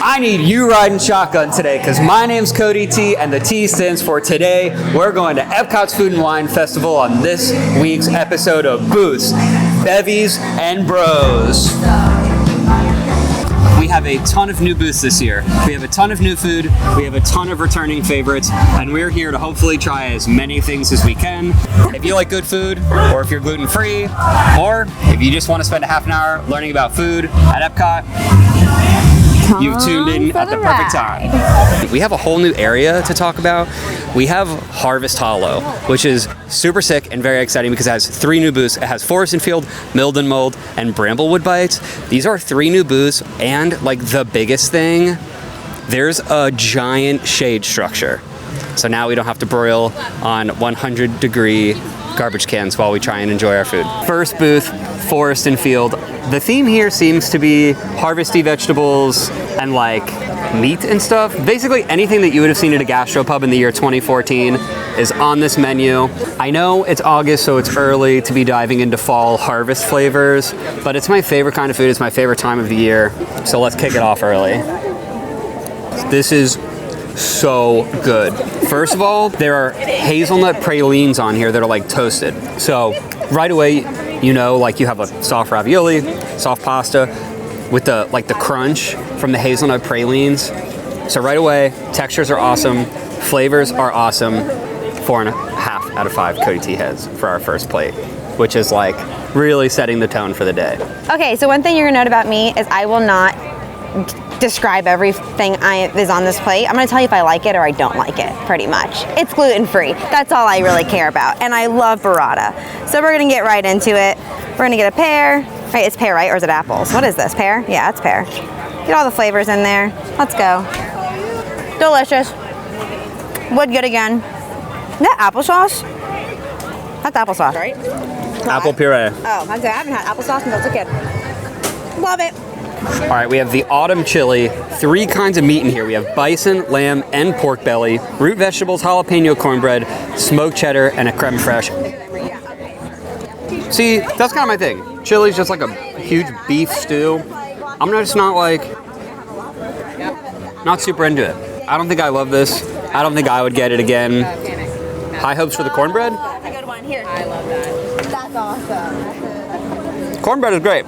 I need you riding shotgun today because my name's Cody T and the T stands for today. We're going to Epcot'S Food and Wine Festival on this week's episode of Booths, Bevies, and Bros. We have a ton of new booths this year. We have a ton of new food, we have a ton of returning favorites, and we're here to hopefully try as many things as we can. If you like good food, or if you're gluten-free, or if you just want to spend a half an hour learning about food at Epcot, you've tuned in at the perfect time. We have a whole new area to talk about. We have Harvest Hollow, which is super sick and very exciting because it has 3 new booths. It has Forest and Field, Milled and Mold, and Bramblewood Bites. These are 3 new booths, and like the biggest thing, there's a giant shade structure. So now we don't have to broil on 100-degree garbage cans while we try and enjoy our food. First booth, Forest and Field. The theme here seems to be harvesty vegetables and like meat and stuff. Basically anything that you would have seen at a gastropub in the year 2014 is on this menu. I know it's August, so it's early to be diving into fall harvest flavors, but it's my favorite kind of food. It's my favorite time of the year. So let's kick it off early. This is so good. First of all, there are hazelnut pralines on here that are like toasted. So right away, you know, like you have a soft ravioli, soft pasta with the like the crunch from the hazelnut pralines. So right away, textures are awesome, flavors are awesome. 4.5 out of 5 Cody T heads for our first plate, which is like really setting the tone for the day. Okay, so one thing you're gonna note about me is I will not describe everything is on this plate. I'm gonna tell you if I like it or I don't like it, pretty much. It's gluten-free. That's all I really care about. And I love burrata. So we're gonna get right into it. We're gonna get a pear. Right, it's pear, right? Or is it apples? What is this, pear? Yeah, it's pear. Get all the flavors in there. Let's go. Delicious. Wood good again. Is that applesauce? That's applesauce, right? Apple puree. Oh, I haven't had applesauce since I was a kid. Love it. All right, we have the autumn chili, 3 kinds of meat in here. We have bison, lamb, and pork belly, root vegetables, jalapeno cornbread, smoked cheddar, and a creme fraiche. See, that's kind of my thing. Chili's just like a huge beef stew. I'm just not super into it. I don't think I love this. I don't think I would get it again. High hopes for the cornbread? That's a good one. Here. I love that. That's awesome. Cornbread is great,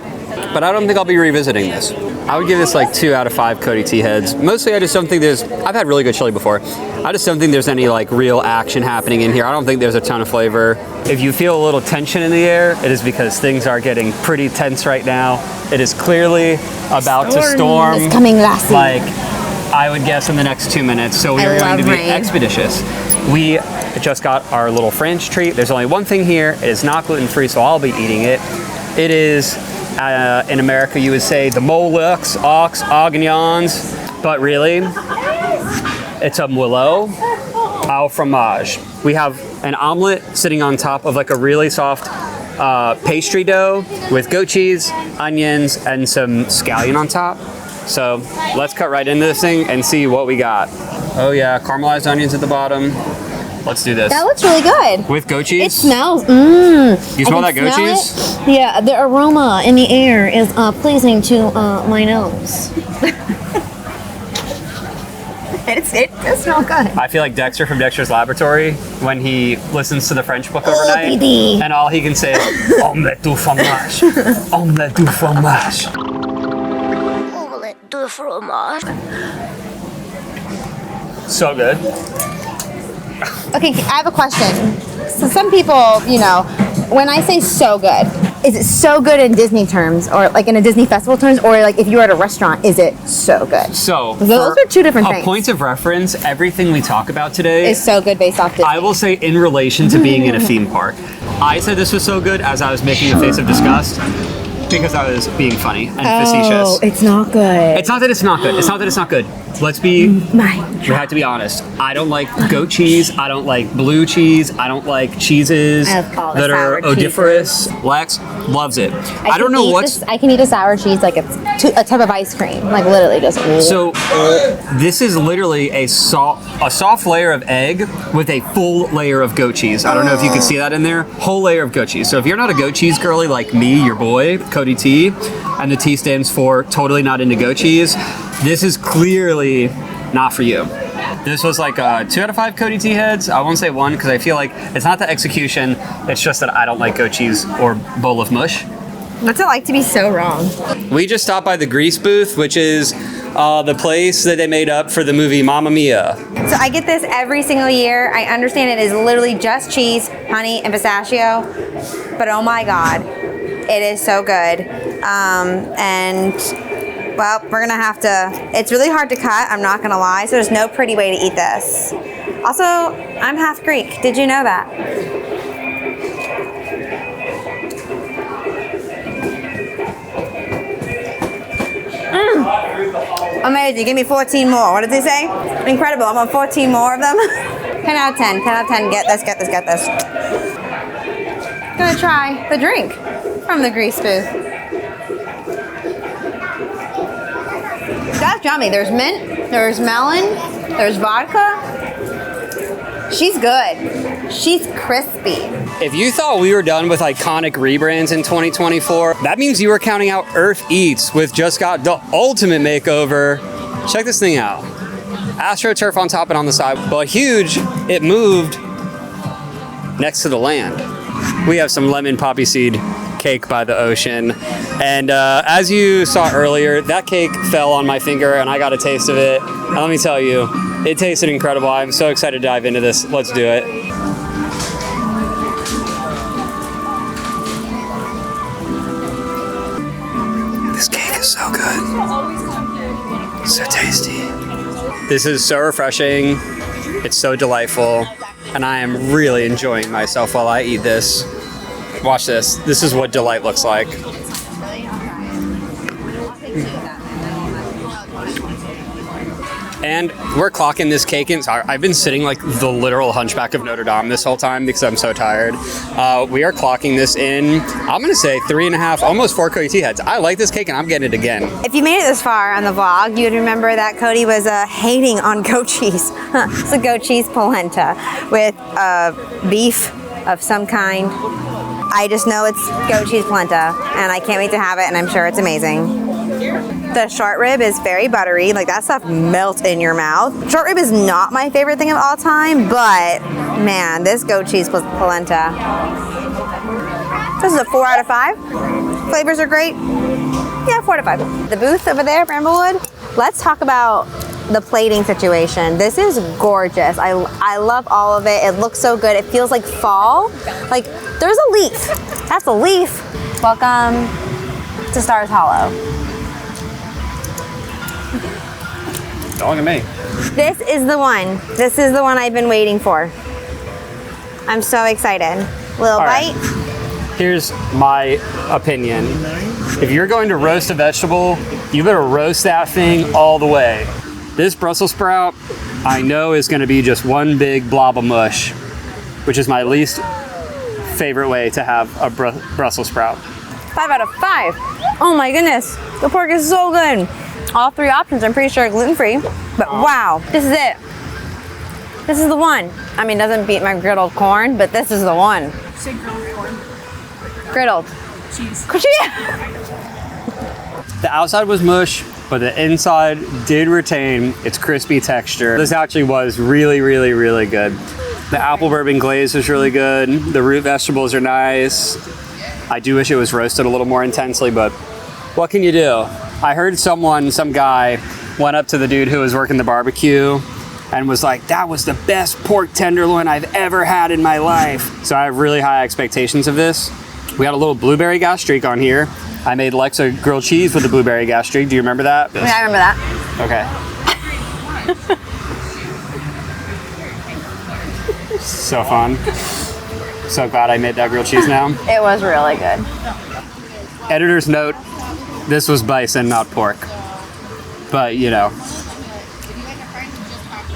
but I don't think I'll be revisiting this. I would give this like 2 out of 5 Cody T heads. Mostly I just don't think I've had really good chili before. I just don't think there's any like real action happening in here. I don't think there's a ton of flavor. If you feel a little tension in the air, it is because things are getting pretty tense right now. It is clearly about to storm. It's coming, lassie. Like, I would guess in the next 2 minutes. So we are going to be expeditious. We just got our little French treat. There's only one thing here. It is not gluten-free, so I'll be eating it. It is, in America, you would say the molux, ox, oignons, but really, it's a moelleux au fromage. We have an omelet sitting on top of like a really soft pastry dough with goat cheese, onions, and some scallion on top. So let's cut right into this thing and see what we got. Oh yeah, caramelized onions at the bottom. Let's do this. That looks really good. With goat cheese? It smells, You smell that goat cheese? Yeah, the aroma in the air is pleasing to my nose. It does smell good. I feel like Dexter from Dexter's Laboratory when he listens to the French book overnight, and all he can say is omelette du fromage, omelette du fromage. Omelette du fromage. So good. Okay, I have a question. So some people, you know, when I say so good, is it so good in Disney terms or like in a Disney festival terms, or like if you were at a restaurant, is it so good? So those are 2 different things. Point of reference, everything we talk about today is so good based off Disney. I will say in relation to being in a theme park. I said this was so good as I was making a face of disgust because I was being funny and facetious. Oh, it's not good. It's not that it's not good. It's not that it's not good. Let's be, we have to be honest. I don't like goat cheese. I don't like blue cheese. I don't like cheeses that are odoriferous. Lex loves it. I don't know what's... I can eat a sour cheese like it's a type of ice cream. Like literally just... So this is literally a soft layer of egg with a full layer of goat cheese. I don't know if you can see that in there. Whole layer of goat cheese. So if you're not a goat cheese girly like me, your boy, Cody T, and the T stands for totally not into goat cheese. This is clearly not for you. This was like 2 out of 5 Cody T heads. I won't say 1 because I feel like it's not the execution, it's just that I don't like goat cheese or bowl of mush. What's it like to be so wrong? We just stopped by the Grease booth, which is the place that they made up for the movie Mamma Mia. So I get this every single year. I understand it is literally just cheese, honey, and pistachio, but oh my God, it is so good. And well, we're gonna have to, it's really hard to cut, I'm not gonna lie, so there's no pretty way to eat this. Also, I'm half Greek. Did you know that? Amazing. Give me 14 more. What did they say? Incredible. I want 14 more of them. 10 out of 10. 10 out of 10. Get this, get this, get this. Gonna try the drink from the Grease booth. That's yummy. There's mint, there's melon, there's vodka. She's good. She's crispy. If you thought we were done with iconic rebrands in 2024, that means you were counting out Earth Eats, which just got the ultimate makeover. Check this thing out. AstroTurf on top and on the side, but huge, it moved next to the land. We have some lemon poppy seed cake by the ocean. And as you saw earlier, that cake fell on my finger and I got a taste of it. And let me tell you, it tasted incredible. I'm so excited to dive into this. Let's do it. This cake is so good. So tasty. This is so refreshing. It's so delightful. And I am really enjoying myself while I eat this. Watch this. This is what delight looks like. And we're clocking this cake in. Sorry, I've been sitting like the literal Hunchback of Notre Dame this whole time because I'm so tired. We are clocking this in, I'm going to say 3.5, almost 4 Cody T heads. I like this cake and I'm getting it again. If you made it this far on the vlog, you'd remember that Cody was hating on goat cheese. It's a goat cheese polenta with beef of some kind. I just know it's goat cheese polenta and I can't wait to have it and I'm sure it's amazing. The short rib is very buttery, like that stuff melts in your mouth. Short rib is not my favorite thing of all time, but man, this goat cheese polenta. This is a 4 out of 5. Flavors are great. Yeah, 4 out of 5. The booth over there, Bramblewood, let's talk about the plating situation. This is gorgeous. I love all of it. It looks so good. It feels like fall. Like there's a leaf. That's a leaf. Welcome to Stars Hollow. Don't look at me. This is the one. This is the one I've been waiting for. I'm so excited. Little bite. Here's my opinion. If you're going to roast a vegetable, you better roast that thing all the way. This Brussels sprout, I know is going to be just one big blob of mush, which is my least favorite way to have a Brussels sprout. 5 out of 5. Oh my goodness. The pork is so good. All 3 options, I'm pretty sure, are gluten-free. But wow, this is it. This is the one. I mean, it doesn't beat my griddled corn, but this is the one. You say grilled corn? Griddled. Cheese. The outside was mush, but the inside did retain its crispy texture. This actually was really, really, really good. The apple bourbon glaze was really good. The root vegetables are nice. I do wish it was roasted a little more intensely, but what can you do? I heard some guy went up to the dude who was working the barbecue and was like, that was the best pork tenderloin I've ever had in my life. So I have really high expectations of this. We got a little blueberry gastrique on here. I made Lexa grilled cheese with the blueberry gastrique. Do you remember that? Yeah, I remember that. Okay. So fun. So glad I made that grilled cheese now. It was really good. Editor's note, this was bison, not pork. But, you know,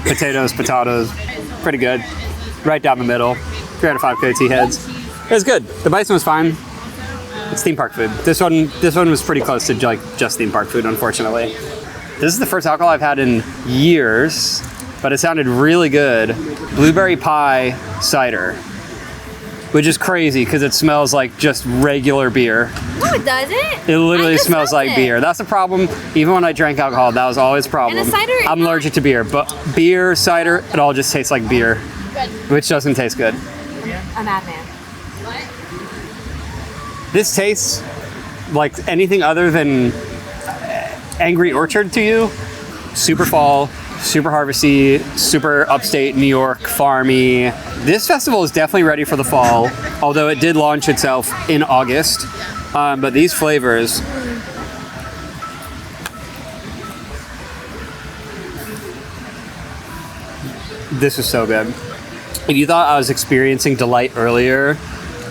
potatoes, pretty good. Right down the middle. 3 out of 5 Cody T heads. It was good. The bison was fine. It's theme park food. This one was pretty close to like just theme park food, unfortunately. This is the first alcohol I've had in years, but it sounded really good. Blueberry pie cider. which is crazy because it smells like just regular beer. No, it doesn't. It literally smells like beer. That's the problem. Even when I drank alcohol, that was always a problem. And a cider, I'm allergic to beer, but beer, cider, it all just tastes like beer, which doesn't taste good. A madman. This tastes like anything other than Angry Orchard to you. Super fall, super harvesty, super upstate New York, farmy. This festival is definitely ready for the fall, although it did launch itself in August. But these flavors, this is so good. If you thought I was experiencing delight earlier,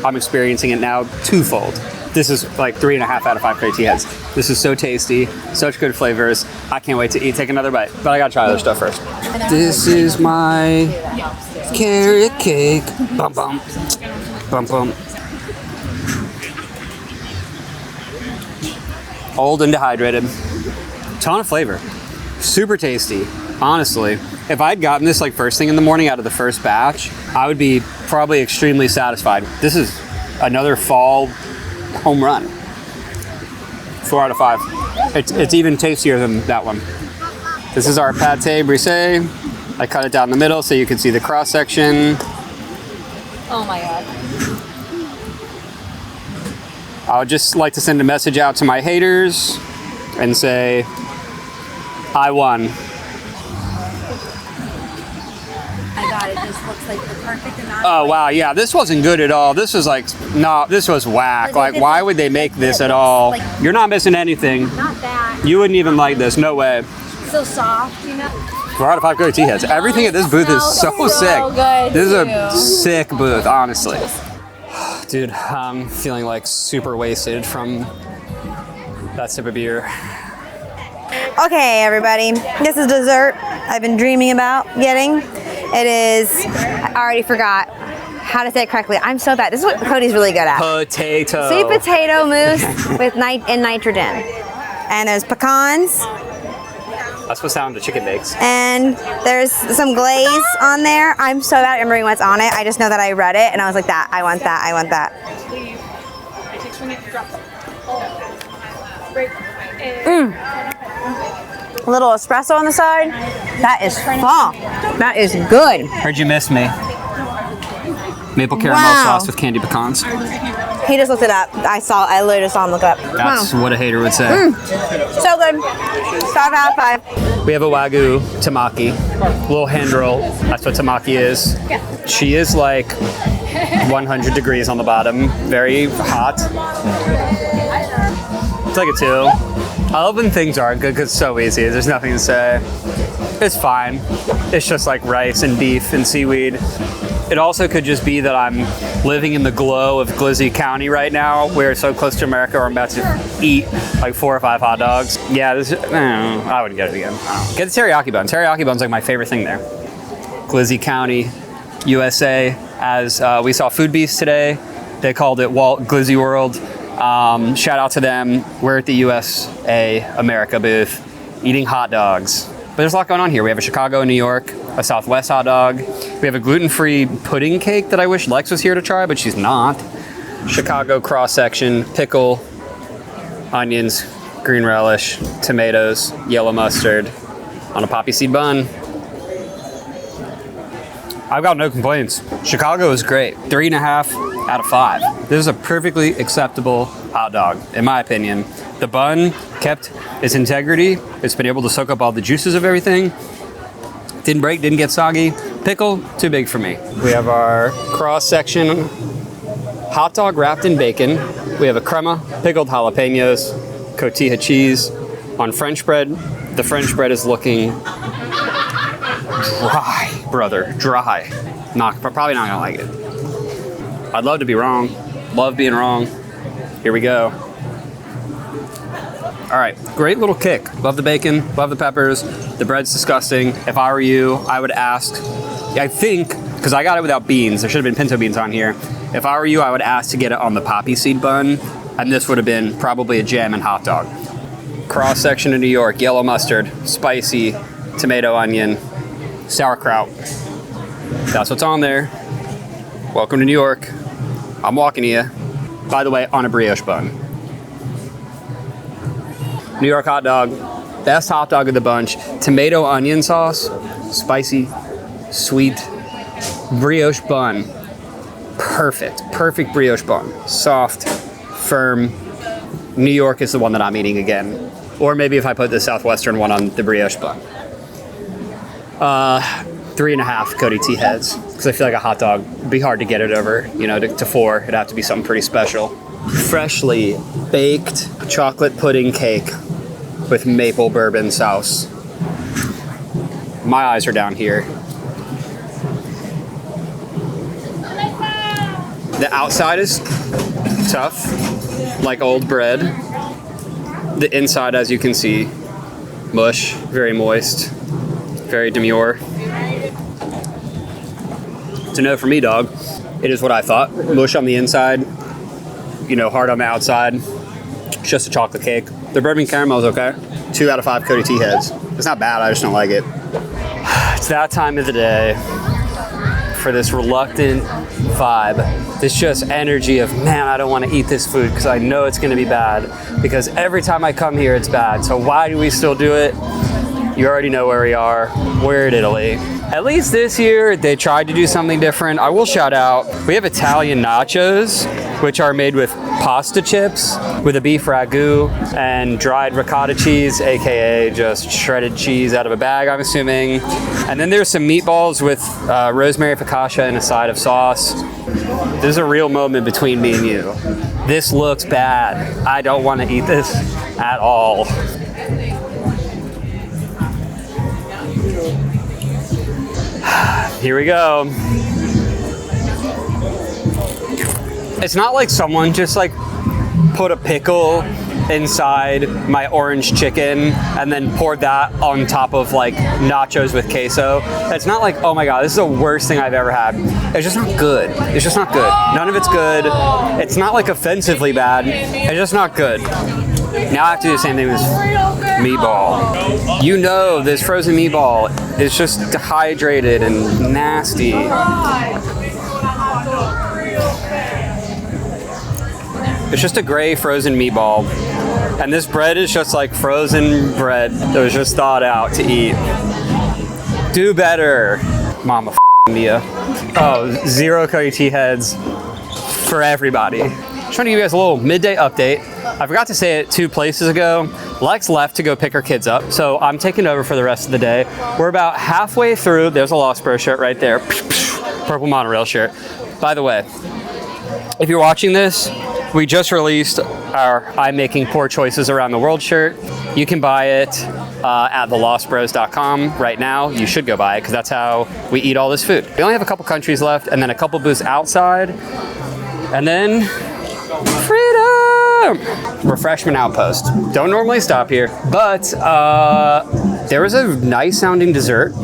I'm experiencing it now twofold. This is like 3.5 out of 5 KT heads. This is so tasty, such good flavors. I can't wait to take another bite, but I gotta try other stuff first. This is my carrot cake. Bum bum. Bum bum. Old and dehydrated. Ton of flavor. Super tasty, honestly. If I'd gotten this like first thing in the morning out of the first batch, I would be probably extremely satisfied. This is another fall home run. 4 out of 5. It's even tastier than that one. This is our pate brisée. I cut it down the middle so you can see the cross section. Oh my god. I would just like to send a message out to my haters and say, I won. My god, it just looks like the perfect amount. Oh wow, yeah, this wasn't good at all. This was like, no, this was whack. Like, why would they make this at all? You're not missing anything. Not bad. You wouldn't even like this, no way. So soft, you know? 4 out of 5 goatee heads. Everything at this booth is so sick. Good This is a sick booth, honestly. Dude, I'm feeling like super wasted from that sip of beer. Okay, everybody. This is dessert I've been dreaming about getting. It is, I already forgot how to say it correctly. I'm so bad. This is what Cody's really good at. Potato. Sweet potato mousse with nitrogen. And there's pecans. That's what sound to chicken bakes. And there's some glaze on there. I'm so bad at remembering what's on it. I just know that I read it and I was like, that, I want that, I want that. A little espresso on the side. That is bomb. That is good. Heard you miss me. Maple caramel sauce with candy pecans. He just looked it up. I literally just saw him look it up. That's what a hater would say. So good. 5 out of 5. We have a Wagyu tamaki, little hand roll. That's what tamaki is. She is like 100 degrees on the bottom, very hot. It's like a 2. I love when things aren't good because it's so easy. There's nothing to say. It's fine. It's just like rice and beef and seaweed. It also could just be that I'm living in the glow of Glizzy County right now. We're so close to America, I'm about to eat like 4 or 5 hot dogs. Yeah, I wouldn't get it again. Get the teriyaki bun. Teriyaki bun's like my favorite thing there. Glizzy County, USA. As we saw Food Beast today, they called it Walt Glizzy World. Shout out to them. We're at the USA America booth eating hot dogs. But there's a lot going on here. We have a Chicago, New York, a Southwest hot dog. We have a gluten-free pudding cake that I wish Lex was here to try, but she's not. Chicago cross-section, pickle, onions, green relish, tomatoes, yellow mustard on a poppy seed bun. I've got no complaints. Chicago is great. 3.5 out of 5. This is a perfectly acceptable hot dog, in my opinion. The bun kept its integrity. It's been able to soak up all the juices of everything. Didn't break, didn't get soggy. Pickle, too big for me. We have our cross-section hot dog wrapped in bacon. We have a crema, pickled jalapenos, cotija cheese on French bread. The French bread is looking dry, brother, dry. Probably not gonna like it. I'd love to be wrong. Love being wrong. Here we go. All right, great little kick. Love the bacon, love the peppers. The bread's disgusting. If I were you, I would ask, I think, because I got it without beans. There should have been pinto beans on here. If I were you, I would ask to get it on the poppy seed bun, and this would have been probably a jam and hot dog. Cross section of New York, yellow mustard, spicy, tomato, onion, sauerkraut. That's what's on there. Welcome to New York. I'm walking to you. By the way, on a brioche bun. New York hot dog, best hot dog of the bunch. Tomato onion sauce, spicy, sweet, brioche bun. Perfect brioche bun. Soft, firm. New York is the one that I'm eating again. Or maybe if I put the Southwestern one on the brioche bun. 3.5 Cody T heads, because I feel like a hot dog would be hard to get it over, to 4. It'd have to be something pretty special. Freshly baked chocolate pudding cake with maple bourbon sauce. My eyes are down here. The outside is tough, like old bread. The inside, as you can see, mush, very moist, very demure. It's a no for me, dog. It is what I thought. Mush on the inside, hard on the outside. It's just a chocolate cake. The bourbon caramel is okay. 2 out of 5 Cody T heads. It's not bad, I just don't like it. It's that time of the day for this reluctant vibe. This just energy of, man, I don't want to eat this food because I know it's going to be bad. Because every time I come here, it's bad. So why do we still do it? You already know where we are. We're in Italy. At least this year, they tried to do something different. I will shout out, we have Italian nachos, which are made with pasta chips with a beef ragu and dried ricotta cheese, aka just shredded cheese out of a bag, I'm assuming. And then there's some meatballs with rosemary focaccia and a side of sauce. There's a real moment between me and you. This looks bad. I don't want to eat this at all. Here we go. It's not like someone just put a pickle inside my orange chicken and then poured that on top of nachos with queso. It's not like, oh my God, this is the worst thing I've ever had. It's just not good. It's just not good. None of it's good. It's not offensively bad. It's just not good. Now I have to do the same thing with this meatball. This frozen meatball is just dehydrated and nasty. It's just a gray frozen meatball. And this bread is just frozen bread that was just thawed out to eat. Do better, Mama Mia. Oh, 0 Cody T heads for everybody. Just trying to give you guys a little midday update. I forgot to say it 2 places ago. Lex left to go pick her kids up, so I'm taking over for the rest of the day. We're about halfway through. There's a Lost Bro shirt right there. Purple monorail shirt. By the way, if you're watching this, we just released our I'm Making Poor Choices Around the World shirt. You can buy it at thelostbros.com right now. You should go buy it because that's how we eat all this food. We only have a couple countries left and then a couple booths outside. And then freedom! Refreshment outpost. Don't normally stop here, but there was a nice sounding dessert.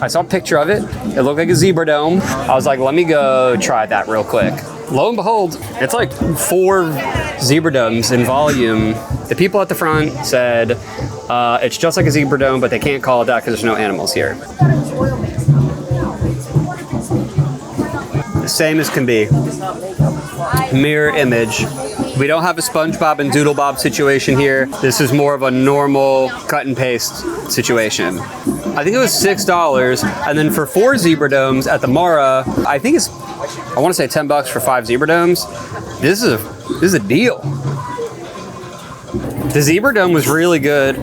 I saw a picture of it. It looked like a zebra dome. I was like, let me go try that real quick. Lo and behold, it's 4 zebra domes in volume. The people at the front said it's just like a zebra dome, but they can't call it that because there's no animals here. The same as can be. Mirror image. We don't have a SpongeBob and Doodle Bob situation here. This is more of a normal cut and paste situation. I think it was $6, and then for 4 zebra domes at the Mara, I think it's, I want to say $10 for 5 zebra domes. This is a deal. The zebra dome was really good.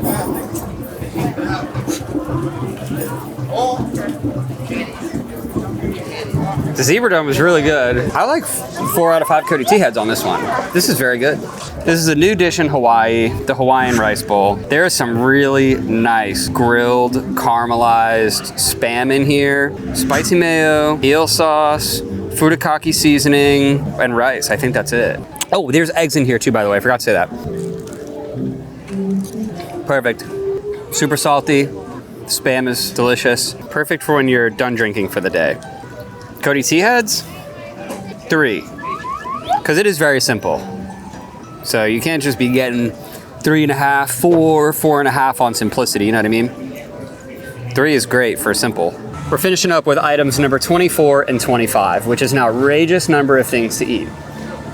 The zebra dome was really good. I like 4 out of 5 Cody T heads on this one. This is very good. This is a new dish in Hawaii, the Hawaiian rice bowl. There is some really nice grilled, caramelized Spam in here. Spicy mayo, eel sauce, furikake seasoning, and rice. I think that's it. Oh, there's eggs in here too, by the way. I forgot to say that. Perfect. Super salty. Spam is delicious. Perfect for when you're done drinking for the day. Cody T heads? 3. Because it is very simple. So you can't just be getting 3.5, 4, 4.5 on simplicity, you know what I mean? 3 is great for simple. We're finishing up with items number 24 and 25, which is an outrageous number of things to eat.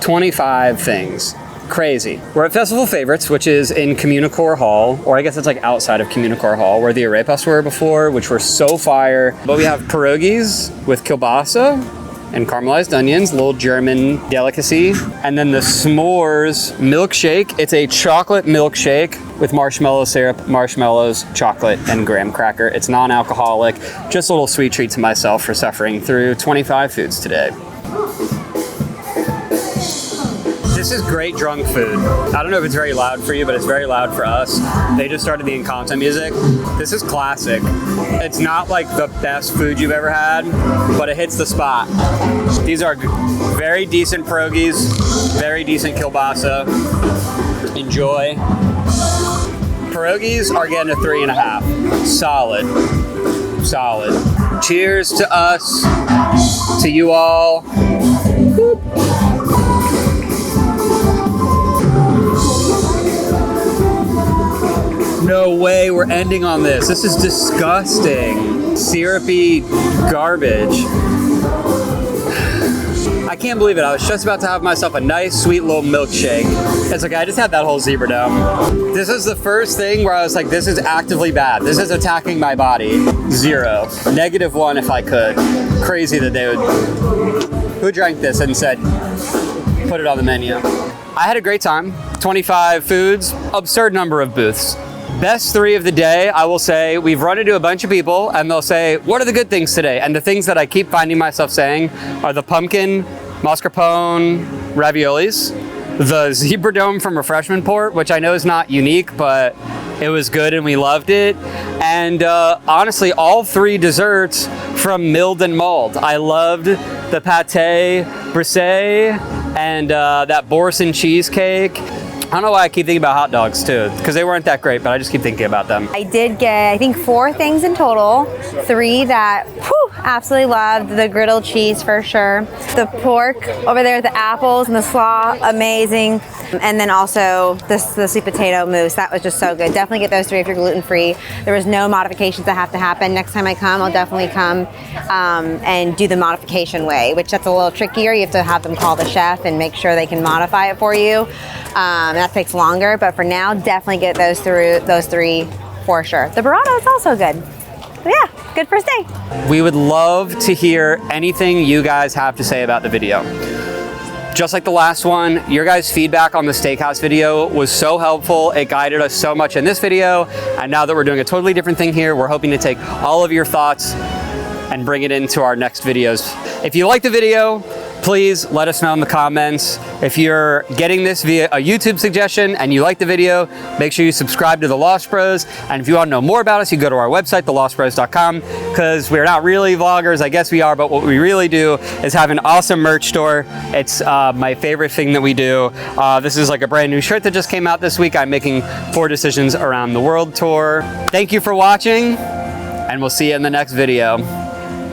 25 things. Crazy. We're at Festival Favorites, which is in Communicore Hall, or I guess it's like outside of Communicore Hall, where the arepas were before, which were so fire. But we have pierogies with kielbasa and caramelized onions, little German delicacy. And then the s'mores milkshake. It's a chocolate milkshake with marshmallow syrup, marshmallows, chocolate, and graham cracker. It's non-alcoholic. Just a little sweet treat to myself for suffering through 25 foods today. This is great drunk food. I don't know if it's very loud for you, but it's very loud for us. They just started the Encanto music. This is classic. It's not like the best food you've ever had, but it hits the spot. These are very decent pierogies, very decent kielbasa. Enjoy. Pierogies are getting a 3.5. Solid. Solid. Cheers to us, to you all. Whoop. No way we're ending on this. This is disgusting. Syrupy garbage. I can't believe it. I was just about to have myself a nice, sweet little milkshake. It's okay, I just had that whole zebra dome. This is the first thing where I was like, this is actively bad. This is attacking my body. 0. -1 if I could. Crazy that they would... Who drank this and said, put it on the menu? I had a great time. 25 foods, absurd number of booths. Best 3 of the day, I will say, we've run into a bunch of people and they'll say, what are the good things today? And the things that I keep finding myself saying are the pumpkin mascarpone raviolis, the zebra dome from Refreshment Port, which I know is not unique, but it was good and we loved it. And honestly, all 3 desserts from Milled and Mulled. I loved the pâté brisée and that Boursin cheesecake. I don't know why I keep thinking about hot dogs too, because they weren't that great, but I just keep thinking about them. I did get, I think, 4 things in total. 3 that, absolutely loved. The griddled cheese for sure. The pork over there, the apples and the slaw, amazing. And then also the sweet potato mousse, that was just so good. Definitely get those 3 if you're gluten-free. There was no modifications that have to happen. Next time I come, I'll definitely come and do the modification way, which that's a little trickier. You have to have them call the chef and make sure they can modify it for you. That takes longer, but for now, definitely get those 3 for sure. The burrata is also good. But yeah, good first day. We would love to hear anything you guys have to say about the video. Just like the last one, your guys' feedback on the steakhouse video was so helpful. It guided us so much in this video. And now that we're doing a totally different thing here, we're hoping to take all of your thoughts and bring it into our next videos. If you like the video, please let us know in the comments. If you're getting this via a YouTube suggestion and you like the video, make sure you subscribe to The Lost Bros. And if you want to know more about us, you go to our website, thelostbros.com, because we're not really vloggers. I guess we are, but what we really do is have an awesome merch store. It's my favorite thing that we do. This is like a brand new shirt that just came out this week. I'm making 4 decisions around the world tour. Thank you for watching, and we'll see you in the next video.